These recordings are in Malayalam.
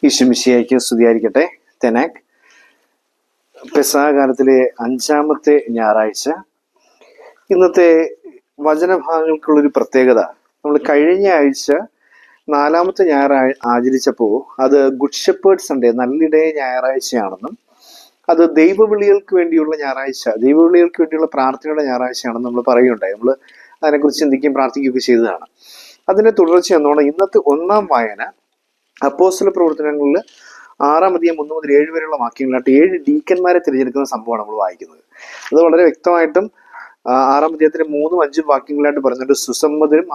ഈശോമിശിഹായ്ക്ക് സ്തുതിയായിരിക്കട്ടെ. തെനാക് പെസഹകാലത്തിലെ 5-ാമത്തെ ഞായറാഴ്ച. ഇന്നത്തെ വചനഭാഗങ്ങൾക്കുള്ളൊരു പ്രത്യേകത, നമ്മൾ കഴിഞ്ഞ ആഴ്ച 4-ാമത്തെ ഞായറാഴ്ച ആചരിച്ചപ്പോൾ അത് ഗുഡ് ഷെപ്പേർഡ് സൺഡേ, നല്ലിടയ ഞായറാഴ്ചയാണെന്നും അത് ദൈവവിളികൾക്ക് വേണ്ടിയുള്ള ഞായറാഴ്ച, ദൈവവിളികൾക്ക് വേണ്ടിയുള്ള പ്രാർത്ഥനയുടെ ഞായറാഴ്ചയാണെന്ന് നമ്മൾ പറയുകയുണ്ടായി. നമ്മൾ അതിനെക്കുറിച്ച് ചിന്തിക്കുകയും പ്രാർത്ഥിക്കുകയൊക്കെ ചെയ്തതാണ്. അതിന്റെ തുടർച്ച എന്നോണം ഇന്നത്തെ 1-ാം വായന അപ്പോസ്തല പ്രവർത്തനങ്ങളിൽ 6-ാം അധ്യായം 1 മുതൽ 7 വരെയുള്ള വാക്യങ്ങളായിട്ട് 7 ഡീക്കന്മാരെ തിരഞ്ഞെടുക്കുന്ന സംഭവമാണ് നമ്മൾ വായിക്കുന്നത്. അത് വളരെ വ്യക്തമായിട്ടും 6-ാം അധ്യായത്തിലെ 3-ഉം 5-ഉം വാക്യങ്ങളായിട്ട് പറഞ്ഞിട്ട് സുസമ്മതരും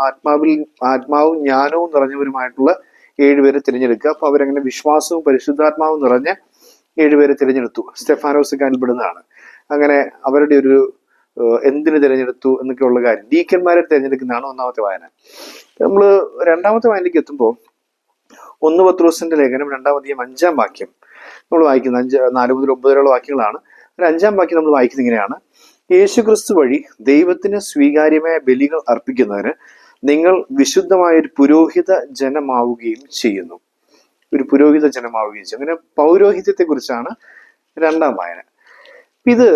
ആത്മാവും ജ്ഞാനവും നിറഞ്ഞവരുമായിട്ടുള്ള 7 പേരെ തിരഞ്ഞെടുക്കുക. അപ്പൊ അവരങ്ങനെ വിശ്വാസവും പരിശുദ്ധാത്മാവും നിറഞ്ഞ 7 പേരെ തിരഞ്ഞെടുത്തു. സ്തെഫാനോസ് കാൽപ്പെടുന്നതാണ്. അങ്ങനെ അവരുടെ ഒരു എന്തിനു തിരഞ്ഞെടുത്തു എന്നൊക്കെയുള്ള കാര്യം, ഡീക്കന്മാരെ തിരഞ്ഞെടുക്കുന്നതാണ് 1-ാമത്തെ വായന. നമ്മൾ 2-ാമത്തെ വായനയ്ക്ക് എത്തുമ്പോൾ 1 പത്രോസിന്റെ ലേഖനം 2-ാം അധ്യായം 5-ാം വാക്യം നമ്മൾ വായിക്കുന്നത് 4 മുതൽ 9 വരെയുള്ള വാക്യങ്ങളാണ്. 5-ാം വാക്യം നമ്മൾ വായിക്കുന്നത് ഇങ്ങനെയാണ്: യേശുക്രിസ്തു വഴി ദൈവത്തിന് സ്വീകാര്യമായ ബലികൾ അർപ്പിക്കുന്നതിന് നിങ്ങൾ വിശുദ്ധമായ ഒരു പുരോഹിത ജനമാവുകയും ചെയ്യുന്നു. ഒരു പുരോഹിത ജനമാവുകയും ചെയ്യും. അങ്ങനെ പൗരോഹിത്യത്തെ കുറിച്ചാണ് 2-ാം വായന. ഇത്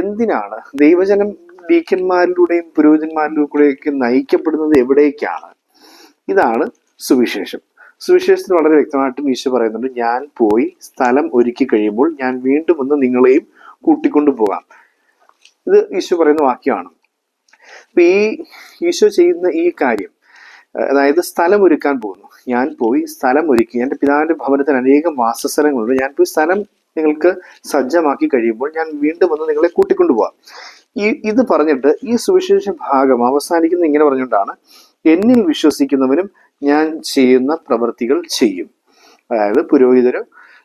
എന്തിനാണ് ദൈവജനം ഡീക്കന്മാരിലൂടെയും പുരോഹിതന്മാരിലൂടെയൊക്കെ നയിക്കപ്പെടുന്നത്? എവിടേക്കാണ്? ഇതാണ് സുവിശേഷം. സുവിശേഷത്തിൽ വളരെ വ്യക്തമായിട്ടും ഈശോ പറയുന്നുണ്ട്, ഞാൻ പോയി സ്ഥലം ഒരുക്കി കഴിയുമ്പോൾ ഞാൻ വീണ്ടും വന്ന് നിങ്ങളെയും കൂട്ടിക്കൊണ്ടു പോകാം. ഇത് ഈശോ പറയുന്ന വാക്യമാണ്. അപ്പൊ ഈശോ ചെയ്യുന്ന ഈ കാര്യം, അതായത് സ്ഥലം ഒരുക്കാൻ പോകുന്നു. ഞാൻ പോയി സ്ഥലം ഒരുക്കി, എൻ്റെ പിതാവിന്റെ ഭവനത്തിന് അനേകം വാസസ്ഥലങ്ങളുണ്ട്, ഞാൻ പോയി സ്ഥലം നിങ്ങൾക്ക് സജ്ജമാക്കി കഴിയുമ്പോൾ ഞാൻ വീണ്ടും വന്ന് നിങ്ങളെ കൂട്ടിക്കൊണ്ടുപോകാം. ഇത് പറഞ്ഞിട്ട് ഈ സുവിശേഷ ഭാഗം അവസാനിക്കുന്ന ഇങ്ങനെ പറഞ്ഞുകൊണ്ടാണ്: എന്നിൽ വിശ്വസിക്കുന്നവനും ഞാൻ ചെയ്യുന്ന പ്രവൃത്തികൾ ചെയ്യും. അതായത് പുരോഹിതരും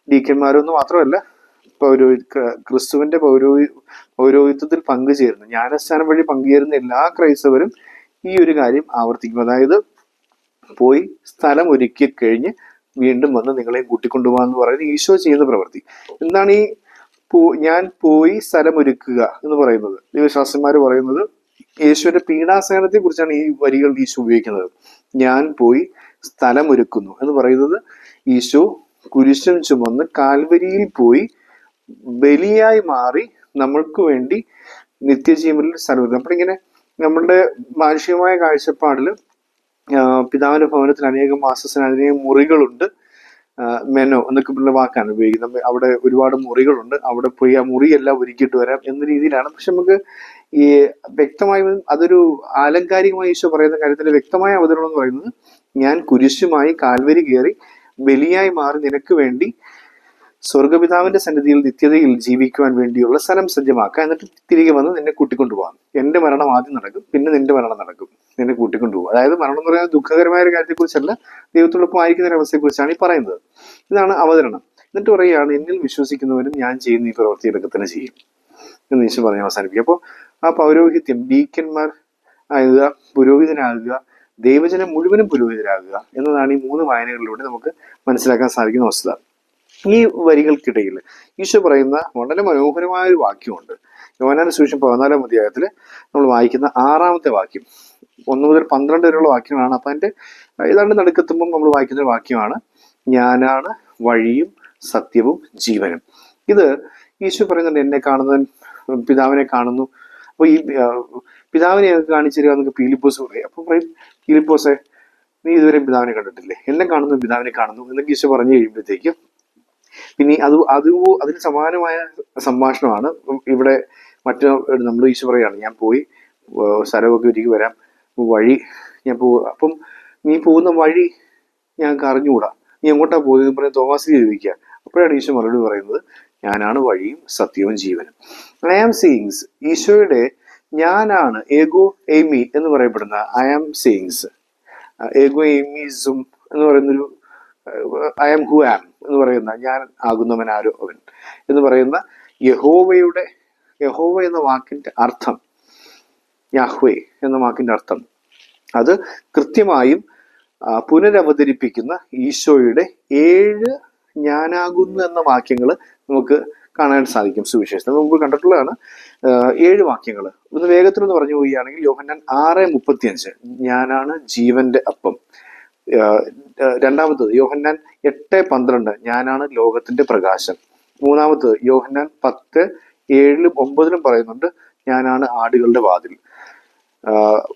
ഡീക്കന്മാരും ഒന്നും മാത്രമല്ല, ക്രിസ്തുവിന്റെ പൗരോഹിത്യത്തിൽ പങ്കുചേരുന്നു, ജ്ഞാനസ്നാനം വഴി പങ്കുചേരുന്ന എല്ലാ ക്രൈസ്തവരും ഈ ഒരു കാര്യം ആവർത്തിക്കും. അതായത് പോയി സ്ഥലം ഒരുക്കി കഴിഞ്ഞ് വീണ്ടും വന്ന് നിങ്ങളെയും കൂട്ടിക്കൊണ്ടുപോകാന്ന് പറയുന്നത് ഈശോ ചെയ്യുന്ന പ്രവൃത്തി. എന്താണ് ഈ ഞാൻ പോയി സ്ഥലം ഒരുക്കുക എന്ന് പറയുന്നത്? ദൈവശാസ്ത്രന്മാർ പറയുന്നത് യേശുവിന്റെ പീഡാസഹനത്തെ കുറിച്ചാണ് ഈ വരികൾ ഈശോ ഉപയോഗിക്കുന്നത്. ഞാൻ പോയി സ്ഥലം ഒരുക്കുന്നു എന്ന് പറയുന്നത് ഈശോ കുരിശൻ ചുമന്ന് കാൽവരിയിൽ പോയി ബലിയായി മാറി നമ്മൾക്ക് വേണ്ടി നിത്യജീവനിൽ സ്ഥലം ഒരുക്കും. അപ്പൊ ഇങ്ങനെ നമ്മളുടെ മാനുഷികമായ കാഴ്ചപ്പാടിൽ പിതാവിന്റെ ഭവനത്തിൽ അനേകം വാസസ്ഥലം, അനേകം മുറികളുണ്ട്, മെനോ എന്നൊക്കെ ഉള്ള വാക്കാണ് ഉപയോഗിക്കുന്നത്. അവിടെ ഒരുപാട് മുറികളുണ്ട്, അവിടെ പോയി ആ മുറിയെല്ലാം ഒരുക്കിയിട്ട് വരാം എന്ന രീതിയിലാണ്. പക്ഷെ നമുക്ക് ഈ വ്യക്തമായി അതൊരു ആലങ്കാരികമായി ഈശോ പറയുന്ന കാര്യത്തിന്റെ വ്യക്തമായ അവതരണം എന്ന് പറയുന്നത്, ഞാൻ കുരിശുമായി കാൽവരി കയറി ബലിയായി മാറി നിനക്ക് വേണ്ടി സ്വർഗപിതാവിന്റെ സന്നിധിയിൽ നിത്യതയിൽ ജീവിക്കുവാൻ വേണ്ടിയുള്ള സ്ഥലം സജ്ജമാക്കുക, എന്നിട്ട് തിരികെ വന്ന് നിന്നെ കൂട്ടിക്കൊണ്ടുപോകാം. എന്റെ മരണം ആദ്യം നടക്കും, പിന്നെ നിന്റെ മരണം നടക്കും, നിന്നെ കൂട്ടിക്കൊണ്ടുപോകും. അതായത് മരണം എന്ന് പറയുന്നത് ദുഃഖകരമായ ഒരു കാര്യത്തെക്കുറിച്ചല്ല, ദൈവത്തോടൊപ്പം ആയിരിക്കുന്ന ഒരു അവസ്ഥയെക്കുറിച്ചാണ് ഈ പറയുന്നത്. ഇതാണ് അവതരണം. എന്നിട്ട് പറയുകയാണ്, എന്നിൽ വിശ്വസിക്കുന്നവരും ഞാൻ ചെയ്യുന്ന ഈ പ്രവൃത്തികളൊക്കെ തന്നെ ചെയ്യും എന്ന് ഈശോ പറഞ്ഞ് അവസാനിപ്പിക്കും. അപ്പോൾ ആ പൗരോഹിത്യം, ഡീക്കന്മാർ ആകുക, പുരോഹിതനാകുക, ദൈവജനം മുഴുവനും പുരോഹിതരാകുക എന്നതാണ് ഈ 3 വായനകളിലൂടെ നമുക്ക് മനസ്സിലാക്കാൻ സാധിക്കുന്ന വസ്തുത. ഈ വരികൾക്കിടയിൽ ഈശോ പറയുന്ന വളരെ മനോഹരമായ ഒരു വാക്യമുണ്ട്. യോഹന്നാന്റെ സുവിശേഷം 14-ാം അധ്യായത്തിൽ നമ്മൾ വായിക്കുന്ന 6-ാമത്തെ വാക്യം, 1 മുതൽ 12 വരെയുള്ള വാക്യങ്ങളാണ്. അപ്പൊ അതിന്റെ ഏതാണ്ട് നടുക്കെത്തുമ്പം നമ്മൾ വായിക്കുന്ന ഒരു വാക്യമാണ്, ഞാനാണ് വഴിയും സത്യവും ജീവനും. ഇത് ഈശോ പറയുന്നുണ്ട്, എന്നെ കാണുന്നവൻ പിതാവിനെ കാണുന്നു. അപ്പൊ ഈ പിതാവിനെ കാണിച്ചു തരിക എന്നൊക്കെ പീലിപ്പോസ് പറയും. അപ്പൊ പറയും, പീലിപ്പോസെ, നീ ഇതുവരെ പിതാവിനെ കണ്ടിട്ടില്ലേ? എന്നെ കാണുന്നു പിതാവിനെ കാണുന്നു എന്നൊക്കെ ഈശോ പറഞ്ഞു കഴിയുമ്പോഴത്തേക്കും പിന്നെ അതിന് സമാനമായ സംഭാഷണമാണ് ഇവിടെ നമ്മൾ ഈശോ പറയാണ്, ഞാൻ പോയി സ്ഥലമൊക്കെ ഒരുക്കി വരാം, വഴി ഞാൻ അപ്പം നീ പോകുന്ന വഴി ഞങ്ങൾക്ക് അറിഞ്ഞുകൂടാ, നീ എങ്ങോട്ടാ പോകുന്നത് പറഞ്ഞ് തോമാസിനെ ചോദിക്കുക. അപ്പോഴാണ് ഈശോ മറുപടി പറയുന്നത്, ഞാനാണ് വഴിയും സത്യവും ജീവനും. ഐ ആം സീയിങ്സ്, ഈശോയുടെ ഞാനാണ്, ഏഗോ എയ്മി എന്ന് പറയപ്പെടുന്ന ഐ ആം സീയിങ്സ്, ഏഗോ എയ്മിസം എന്ന് പറയുന്നൊരു ഐ ആം ഹു ആം എന്ന് പറയുന്ന, ഞാൻ ആകുന്നവൻ ആരോ അവൻ എന്ന് പറയുന്ന യഹോവ എന്ന വാക്കിന്റെ അർത്ഥം, യാഹ്വേ എന്ന വാക്കിന്റെ അർത്ഥം, അത് കൃത്യമായും പുനരവതരിപ്പിക്കുന്ന ഈശോയുടെ 7 ഞാനാകുന്നു എന്ന വാക്യങ്ങൾ നമുക്ക് കാണാൻ സാധിക്കും സുവിശേഷത്തിൽ. മുമ്പ് കണ്ടിട്ടുള്ളതാണ് 7 വാക്യങ്ങൾ. ഒന്ന് വേഗത്തിലൊന്ന് പറഞ്ഞു പോവുകയാണെങ്കിൽ യോഹന്നാൻ 6:35, ഞാനാണ് ജീവന്റെ അപ്പം, രണ്ടാമത്തത് യോഹന്നാൻ 8:12 ഞാനാണ് ലോകത്തിന്റെ പ്രകാശം. മൂന്നാമത്തത് യോഹന്നാൻ 10:7-9 പറയുന്നുണ്ട് ഞാനാണ് ആടുകളുടെ വാതിൽ.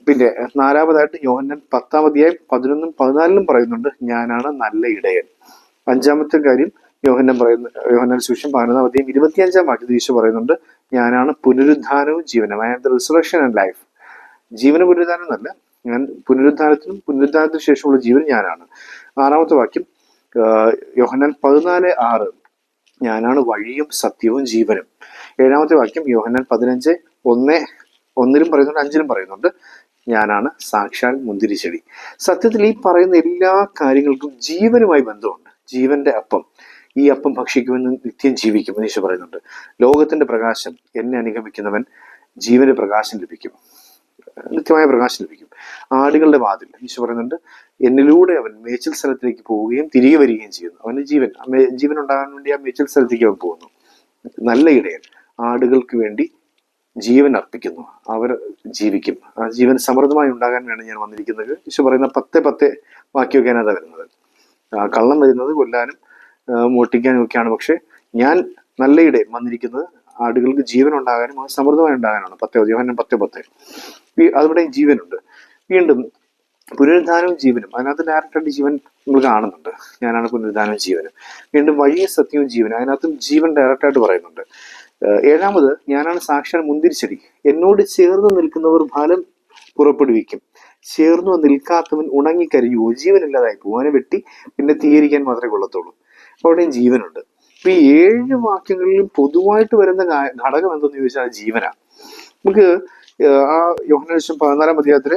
പിന്നെ നാലാമതായിട്ട് യോഹന്നാൻ 10-11-14 പറയുന്നുണ്ട് ഞാനാണ് നല്ല ഇടയൻ. അഞ്ചാമത്തെ കാര്യം യോഹന്നാൻ സുവിശേഷം 11-25 ഈശോ പറയുന്നുണ്ട് ഞാനാണ് പുനരുദ്ധാനവും ജീവനും. I am the resurrection and life. ജീവന പുനരുദ്ധാനം എന്നല്ല, ഞാൻ പുനരുദ്ധാനത്തിന് ശേഷമുള്ള ജീവൻ ഞാനാണ്. ആറാമത്തെ വാക്യം യോഹന്നാൻ 14:6 ഞാനാണ് വഴിയും സത്യവും ജീവനും. ഏഴാമത്തെ വാക്യം യോഹന്നാൻ 15:1 പറയുന്നുണ്ട്, 5 പറയുന്നുണ്ട് ഞാനാണ് സാക്ഷാൽ മുന്തിരിച്ചെടി. സത്യത്തിൽ ഈ പറയുന്ന എല്ലാ കാര്യങ്ങൾക്കും ജീവനുമായി ബന്ധമുണ്ട്. ജീവന്റെ അപ്പം, ഈ അപ്പം ഭക്ഷിക്കുമെന്ന് നിത്യം ജീവിക്കുമെന്ന് ഈശോ പറയുന്നുണ്ട്. ലോകത്തിന്റെ പ്രകാശം, എന്നെ അനുഗമിക്കുന്നവൻ ജീവന്റെ പ്രകാശം ലഭിക്കും, നിത്യമായ പ്രകാശം ലഭിക്കും. ആടുകളുടെ വാതിൽ ഈശോ പറയുന്നുണ്ട് എന്നിലൂടെ അവൻ മേച്ചിൽ സ്ഥലത്തിലേക്ക് പോവുകയും തിരികെ വരികയും ചെയ്യുന്നു. അവന് ജീവൻ ഉണ്ടാകാൻ വേണ്ടി ആ മേച്ചിൽ സ്ഥലത്തേക്ക് അവൻ പോകുന്നു. നല്ല ഇടയൻ ആടുകൾക്ക് വേണ്ടി ജീവൻ അർപ്പിക്കുന്നു, അവർ ജീവിക്കും. ആ ജീവൻ സമൃദ്ധമായി ഉണ്ടാകാൻ വേണ്ടി ഞാൻ വന്നിരിക്കുന്നത്. ഈശോ പറയുന്ന 10 വാക്യമൊക്കെ അതിനകത്ത് വരുന്നത്. കള്ളം വരുന്നത് കൊല്ലാനും മോഷ്ടിക്കാനും ഒക്കെയാണ്, പക്ഷെ ഞാൻ നല്ല ഇടയൻ വന്നിരിക്കുന്നത് ആടുകൾക്ക് ജീവൻ ഉണ്ടാകാനും അത് സമൃദ്ധമായി ഉണ്ടാകാനാണ്. യോഹന്നാൻ 10:10 അവിടെ ജീവനുണ്ട്. വീണ്ടും പുനരുദ്ധാനവും ജീവനും, അതിനകത്ത് ഡയറക്റ്റായിട്ട് ജീവൻ നമ്മൾ കാണുന്നുണ്ട്. ഞാനാണ് പുനരുദ്ധാനവും ജീവനും. വീണ്ടും വഴിയും സത്യവും ജീവനും, അതിനകത്തും ജീവൻ ഡയറക്റ്റായിട്ട് പറയുന്നുണ്ട്. ഏഴാമത് ഞാനാണ് സാക്ഷാൽ മുന്തിരിച്ചെടി, എന്നോട് ചേർന്ന് നിൽക്കുന്നവർ ഫലം പുറപ്പെടുവിക്കും, ചേർന്നു നിൽക്കാത്തവൻ ഉണങ്ങിക്കരിഞ്ഞു പോകും, ജീവനില്ലാതായി പോകും, അവനെ വെട്ടി പിന്നെ തീയരിക്കാൻ മാത്രമേ കൊള്ളത്തുള്ളൂ. അവിടെയും ജീവനുണ്ട്. അപ്പൊ ഈ 7 വാക്യങ്ങളിലും പൊതുവായിട്ട് വരുന്ന ഘടകം എന്തെന്ന് ചോദിച്ചാൽ ജീവനാണ്. നമുക്ക് ആ യോഹന്നാൻ 14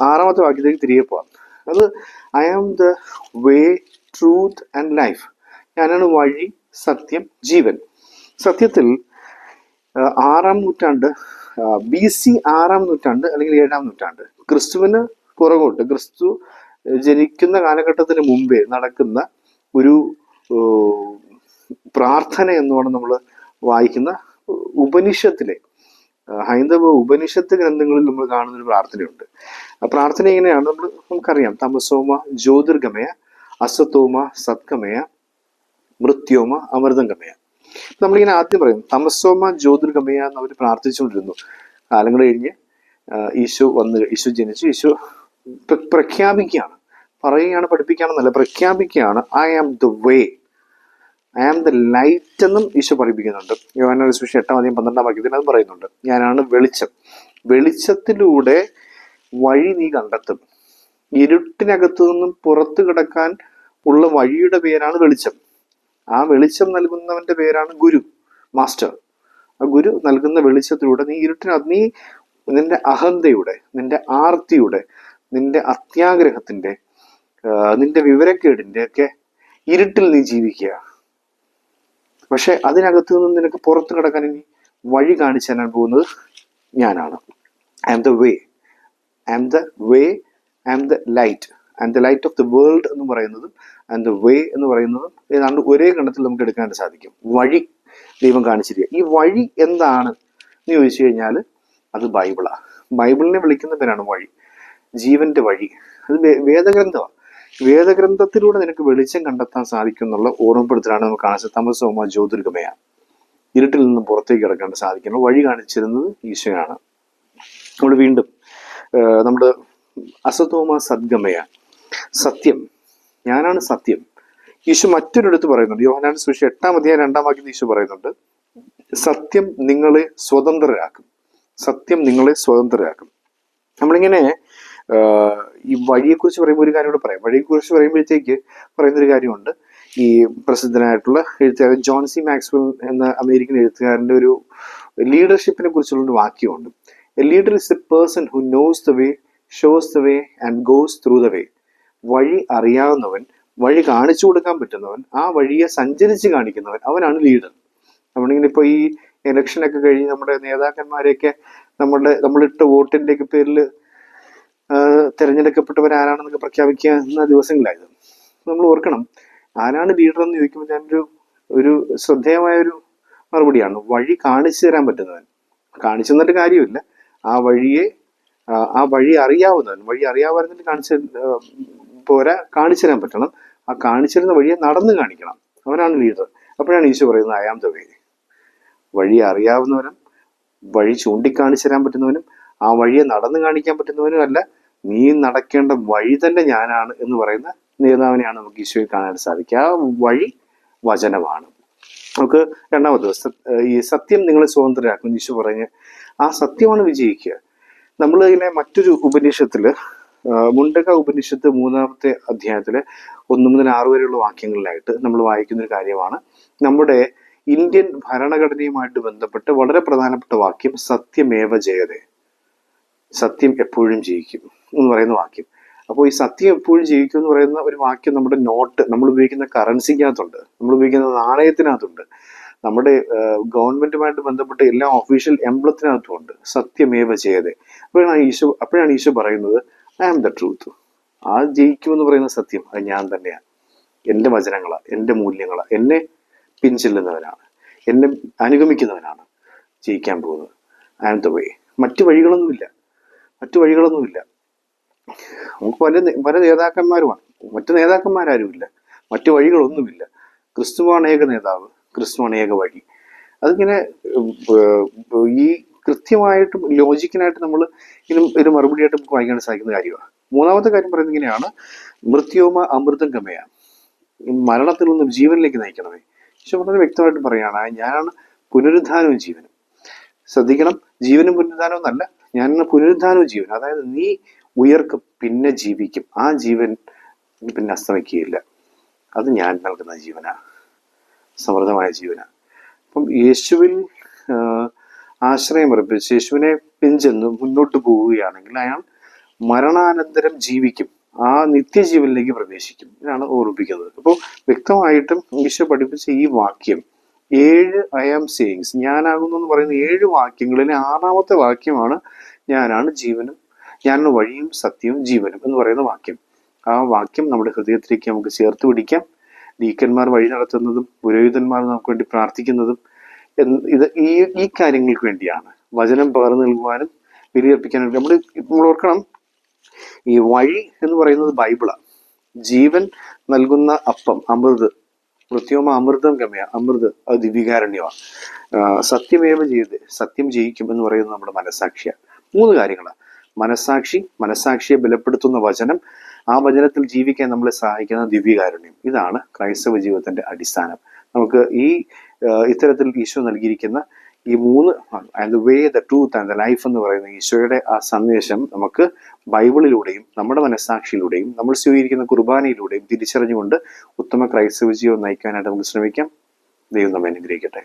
6 വാക്യത്തിലേക്ക് തിരികെ പോവാം. അത് I am the way truth and life, ഞാനാണ് വഴി സത്യം ജീവൻ. സത്യത്തിൽ 6-ാം നൂറ്റാണ്ട് BC 6-ാം നൂറ്റാണ്ട് അല്ലെങ്കിൽ 7-ാം നൂറ്റാണ്ട്, ക്രിസ്തുവിന് പുറകോട്ട്, ക്രിസ്തു ജനിക്കുന്ന കാലഘട്ടത്തിന് മുമ്പേ നടക്കുന്ന ഒരു പ്രാർത്ഥന എന്നാണ് നമ്മൾ വായിക്കുന്ന ഉപനിഷത്തിലെ ഹൈന്ദവ ഉപനിഷത്ത് ഗ്രന്ഥങ്ങളിൽ നമ്മൾ കാണുന്ന ഒരു പ്രാർത്ഥനയുണ്ട്. ആ പ്രാർത്ഥന ഇങ്ങനെയാണ്, നമുക്കറിയാം തമസോമ ജ്യോതിർഗമയ, അസത്തോമ സത്ഗമയ, മൃത്യോമ അമൃതംഗമയ. നമ്മളിങ്ങനെ ആദ്യം പറയും തമസോമ ജ്യോതിർഗമയ എന്ന് അവർ പ്രാർത്ഥിച്ചുകൊണ്ടിരുന്നു. കാലങ്ങൾ കഴിഞ്ഞ് ഈശോ ജനിച്ചു, ഈശോ പ്രഖ്യാപിക്കുകയാണ്, പറയുകയാണ്, പഠിപ്പിക്കുകയാണെന്നല്ല, പ്രഖ്യാപിക്കുകയാണ് I am the way, I am the light എന്നും ഈശോ പഠിപ്പിക്കുന്നുണ്ട്. യോഹന്നാൻ സുവിശേഷം 8-12 അത് പറയുന്നുണ്ട് ഞാനാണ് വെളിച്ചം, വെളിച്ചത്തിലൂടെ വഴി നീ കണ്ടെത്തും. ഇരുട്ടിനകത്തു നിന്നും പുറത്തു കിടക്കാൻ ഉള്ള വഴിയുടെ പേരാണ് വെളിച്ചം. ആ വെളിച്ചം നൽകുന്നവന്റെ പേരാണ് ഗുരു, മാസ്റ്റർ. ആ ഗുരു നൽകുന്ന വെളിച്ചത്തിലൂടെ നീ നീ നിന്റെ അഹന്തയുടെ, നിന്റെ ആർത്തിയുടെ, നിന്റെ അത്യാഗ്രഹത്തിന്റെ, നിന്റെ വിവരക്കേടിന്റെ ഒക്കെ ഇരുട്ടിൽ നീ ജീവിക്കുക. പക്ഷെ അതിനകത്ത് നിന്ന് നിനക്ക് പുറത്തു കിടക്കാൻ ഇനി വഴി കാണിച്ചു തരാൻ പോകുന്നത് ഞാനാണ്. I am the way, I am the way, I am the light, I am the light of the world എന്ന് പറയുന്നതും ഐ ആം ദ വേ എന്ന് പറയുന്നതും ഏതാണ്ട് ഒരേ ഗണത്തിൽ നമുക്ക് എടുക്കാനായിട്ട് സാധിക്കും. വഴി ദൈവം കാണിച്ചിരിക്കുക. ഈ വഴി എന്താണ് എന്ന് ചോദിച്ചു കഴിഞ്ഞാൽ അത് ബൈബിളാണ്. ബൈബിളിനെ വിളിക്കുന്ന പേരാണ് വഴി, ജീവന്റെ വഴി. അത് വേദഗ്രന്ഥമാണ്. വേദഗ്രന്ഥത്തിലൂടെ നിനക്ക് വെളിച്ചം കണ്ടെത്താൻ സാധിക്കും എന്നുള്ള ഓർമ്മപ്പെടുത്തലാണ് നമുക്ക് കാണിച്ചത് തമസോമ ജ്യോതിർഗമയ, ഇരുട്ടിൽ നിന്നും പുറത്തേക്ക് കിടക്കാൻ സാധിക്കുന്ന വഴി കാണിച്ചിരുന്നത് ഈശോയാണ്. നമ്മൾ വീണ്ടും നമ്മുടെ അസതോമ സദ്ഗമയ, സത്യം, ഞാനാണ് സത്യം. ഈശോ മറ്റൊരിടത്ത് പറയുന്നുണ്ട്, യോഹന്നാൻ സുവിശേഷം 8-2 ഈശോ പറയുന്നുണ്ട് സത്യം നിങ്ങളെ സ്വതന്ത്രരാക്കും, സത്യം നിങ്ങളെ സ്വതന്ത്രരാക്കും. നമ്മളിങ്ങനെ ഈ വഴിയെക്കുറിച്ച് പറയുമ്പോൾ ഒരു കാര്യം കൂടെ പറയാം. വഴിയെക്കുറിച്ച് പറയുമ്പോഴത്തേക്ക് പറയുന്നൊരു കാര്യമുണ്ട്. ഈ പ്രസിദ്ധനായിട്ടുള്ള എഴുത്തുകാരൻ ജോൺ സി മാക്സ്വെൽ എന്ന അമേരിക്കൻ എഴുത്തുകാരൻ്റെ ഒരു ലീഡർഷിപ്പിനെ കുറിച്ചുള്ളൊരു വാക്യമുണ്ട്. A leader is a person who knows the way, shows the way and goes through the way. വഴി അറിയാവുന്നവൻ, വഴി കാണിച്ചു കൊടുക്കാൻ പറ്റുന്നവൻ, ആ വഴിയെ സഞ്ചരിച്ച് കാണിക്കുന്നവൻ, അവനാണ് ലീഡർ. നമ്മളിങ്ങനെ ഇപ്പോൾ ഈ ഇലക്ഷനൊക്കെ കഴിഞ്ഞ് നമ്മുടെ നേതാക്കന്മാരെയൊക്കെ നമ്മളിട്ട വോട്ടിൻ്റെയൊക്കെ പേരിൽ തിരഞ്ഞെടുക്കപ്പെട്ടവരാരാണെന്നൊക്കെ പ്രഖ്യാപിക്കുന്ന ദിവസങ്ങളായിരുന്നു. നമ്മൾ ഓർക്കണം ആരാണ് ലീഡർ എന്ന് ചോദിക്കുമ്പോൾ ഞാനൊരു ഒരു ശ്രദ്ധേയമായൊരു മറുപടിയാണ് വഴി കാണിച്ചു തരാൻ പറ്റുന്നവൻ. കാണിച്ചു തന്നിട്ട് കാര്യമില്ല, ആ വഴി അറിയാവുന്നവൻ, വഴി അറിയാവുന്നതിന് പോരാ, കാണിച്ചു തരാൻ പറ്റണം. ആ കാണിച്ചു തരുന്ന വഴിയെ നടന്ന് കാണിക്കണം. അവനാണ് ലീഡർ. അപ്പോഴാണ് ഈശോ പറയുന്നത് ഐ ആം ദ വേ. വഴി അറിയാവുന്നവനും വഴി ചൂണ്ടിക്കാണിച്ചു തരാൻ പറ്റുന്നവനും ആ വഴിയെ നടന്ന് കാണിക്കാൻ പറ്റുന്നവനും അല്ല, നീ നടക്കേണ്ട വഴി തന്നെ ഞാനാണ് എന്ന് പറയുന്ന നേതാവിനെയാണ് നമുക്ക് ഈശോയെ കാണാൻ സാധിക്കുക. ആ വഴി വചനമാണ്. നമുക്ക് രണ്ടാമത് ഈ സത്യം നിങ്ങളെ സ്വതന്ത്രരാക്കും ഈശോ പറഞ്ഞ്, ആ സത്യമാണ് വിജയിക്കുക. നമ്മൾ ഇങ്ങനെ മറ്റൊരു ഉപനിഷത്തില്, മുണ്ടക ഉപനിഷത്ത് 3-ാമത്തെ അധ്യായത്തിലെ 1 മുതൽ 6 വരെയുള്ള വാക്യങ്ങളിലായിട്ട് നമ്മൾ വായിക്കുന്ന ഒരു കാര്യമാണ്. നമ്മുടെ ഇന്ത്യൻ ഭരണഘടനയുമായിട്ട് ബന്ധപ്പെട്ട് വളരെ പ്രധാനപ്പെട്ട വാക്യം സത്യമേവ ജയതേ, സത്യം എപ്പോഴും ജയിക്കും എന്ന് പറയുന്ന വാക്യം. അപ്പോൾ ഈ സത്യം എപ്പോഴും ജയിക്കും എന്ന് പറയുന്ന ഒരു വാക്യം നമ്മുടെ നോട്ട്, നമ്മൾ ഉപയോഗിക്കുന്ന കറൻസിക്കകത്തുണ്ട്, നമ്മൾ ഉപയോഗിക്കുന്ന നാണയത്തിനകത്തുണ്ട്, നമ്മുടെ ഗവൺമെന്റുമായിട്ട് ബന്ധപ്പെട്ട എല്ലാ ഒഫീഷ്യൽ എംബ്ലത്തിനകത്തുമുണ്ട് സത്യമേവ ജയതേ. അപ്പോഴാണ് ഈശോ പറയുന്നത് ഐ ആം ദ ട്രൂത്ത്. ആ ജയിക്കുമെന്ന് പറയുന്ന സത്യം അത് ഞാൻ തന്നെയാണ്. എൻ്റെ വചനങ്ങളാണ്, എൻ്റെ മൂല്യങ്ങളാണ്, എന്നെ പിൻചെല്ലുന്നവനാണ്, എന്നെ അനുഗമിക്കുന്നവനാണ് ജയിക്കാൻ പോകുന്നത്. I am the way. മറ്റു വഴികളൊന്നുമില്ല. നമുക്ക് പല നേതാക്കന്മാരുമാണ്, മറ്റു നേതാക്കന്മാരാരുമില്ല, മറ്റു വഴികളൊന്നുമില്ല. ക്രിസ്തുവാണ് ഏക നേതാവ്, ക്രിസ്തുവാണ് ഏക വഴി. അതിങ്ങനെ ഈ കൃത്യമായിട്ടും ലോജിക്കലായിട്ട് നമ്മൾ ഒരു മറുപടിയായിട്ട് നമുക്ക് വായിക്കാൻ സാധിക്കുന്ന കാര്യമാണ്. 3-ാമത്തെ കാര്യം പറയുന്നത് ഇങ്ങനെയാണ്, മൃത്യോമ അമൃതം ഗമയ, മരണത്തിൽ നിന്നും ജീവനിലേക്ക് നയിക്കണമേ. പക്ഷെ വളരെ വ്യക്തമായിട്ട് പറയുകയാണ്, ഞാനാണ് പുനരുദ്ധാനവും ജീവനും. ശ്രദ്ധിക്കണം, ജീവനും പുനരുദ്ധാനവും എന്നല്ല, ഞാനാണ് പുനരുദ്ധാനവും ജീവൻ. അതായത് നീ ഉയർക്കും, പിന്നെ ജീവിക്കും. ആ ജീവൻ പിന്നെ അസ്തമിക്കുകയില്ല. അത് ഞാൻ നൽകുന്ന ജീവനാ, സമൃദ്ധമായ ജീവനാ. അപ്പം യേശുവിൽ ആശ്രയം അർപ്പിച്ച് യേശുവിനെ പിൻചെന്ന് മുന്നോട്ട് പോവുകയാണെങ്കിൽ അയാൾ മരണാനന്തരം ജീവിക്കും, ആ നിത്യജീവനിലേക്ക് പ്രവേശിക്കും. ഇതാണ് ഓർമ്മിപ്പിക്കുന്നത്. അപ്പോൾ വ്യക്തമായിട്ടും ഈശോ പഠിപ്പിച്ച ഈ വാക്യം 7 ഐ ആം സേയിങ്സ്, ഞാനാകുന്നു എന്ന് പറയുന്ന 7 വാക്യങ്ങളിലെ 6-ാമത്തെ വാക്യമാണ് ഞാനാണ് ജീവനും, ഞാനാണ് വഴിയും സത്യവും ജീവനും എന്ന് പറയുന്ന വാക്യം. ആ വാക്യം നമ്മുടെ ഹൃദയത്തിലേക്ക് നമുക്ക് ചേർത്ത് പിടിക്കാം. ഡീക്കന്മാർ വഴി നടത്തുന്നതും പുരോഹിതന്മാർ നമുക്ക് വേണ്ടി പ്രാർത്ഥിക്കുന്നതും ഈ കാര്യങ്ങൾക്ക് വേണ്ടിയാണ്. വചനം പകർന്നു നൽകുവാനും ബലിയർപ്പിക്കാനും. നമ്മൾ ഓർക്കണം, ഈ വഴി എന്ന് പറയുന്നത് ബൈബിളാണ്. ജീവൻ നൽകുന്ന അപ്പം അമൃത്, മൃത്യോമ അമൃതം ഗമയ, അമൃത് അത് ദിവ്യകാരുണ്യമാണ്. സത്യമേവ ചെയ്ത്, സത്യം ജയിക്കും എന്ന് പറയുന്നത് നമ്മുടെ മനസ്സാക്ഷിയാണ്. 3 കാര്യങ്ങളാണ്. മനസ്സാക്ഷിയെ ബലപ്പെടുത്തുന്ന വചനം, ആ വചനത്തിൽ ജീവിക്കാൻ നമ്മളെ സഹായിക്കുന്ന ദിവ്യകാരുണ്യം. ഇതാണ് ക്രൈസ്തവ ജീവിതത്തിന്റെ അടിസ്ഥാനം. നമുക്ക് ഇത്തരത്തിൽ ഈശോ നൽകിയിരിക്കുന്ന ഈ 3 and the way, the truth and the life എന്ന് പറയുന്ന ഈശോയുടെ ആ സന്ദേശം നമുക്ക് ബൈബിളിലൂടെയും നമ്മുടെ മനസ്സാക്ഷിയിലൂടെയും നമ്മൾ സ്വീകരിക്കുന്ന കുർബാനയിലൂടെയും തിരിച്ചറിഞ്ഞുകൊണ്ട് ഉത്തമ ക്രൈസ്തവ ജീവിതം നയിക്കാനായിട്ട് നമുക്ക് ശ്രമിക്കാം. ദൈവം നമ്മെ അനുഗ്രഹിക്കട്ടെ.